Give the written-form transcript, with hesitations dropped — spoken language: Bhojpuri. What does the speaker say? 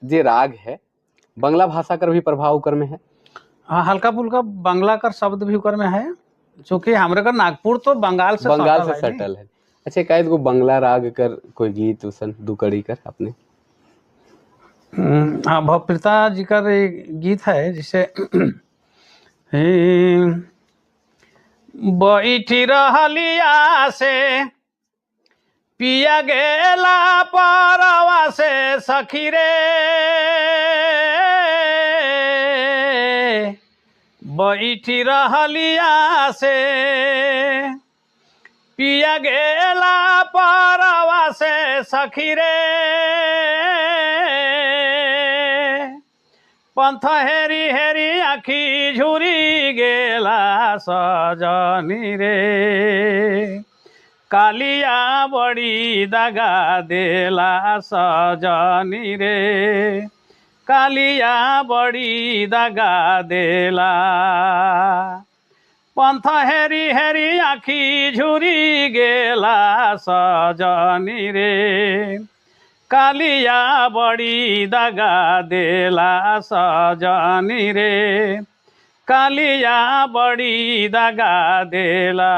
जे राग है बंगला भाषा कर भी प्रभाव उकर में है। हाँ, हल्का फुल्का बांग्ला कर शब्द भी उकर में है, चूंकि हमरे का नागपुर तो बंगाल से सटल है। अच्छा, एक गो बंगला राग कर कोई गीत उसन दुकड़ी कर अपने। हाँ, भवप्रीता जी का एक गीत है जिसे बैठी रहलिया से पिया गेला परवा से सखी रे, बैठी रहलिया से पिया गेला परवा से सखी रे, पंथ हेरी हेरी आखी झुरी गेला सजनी रे, कालिया बड़ी दगा देला सजनी रे, कालिया बड़ी दगा देला, पंथ हेरी हेरी आखी झुरी गेला सजनी रे, कालिया बड़ी दगा देला सजनी रे, कालिया बड़ी दगा देला।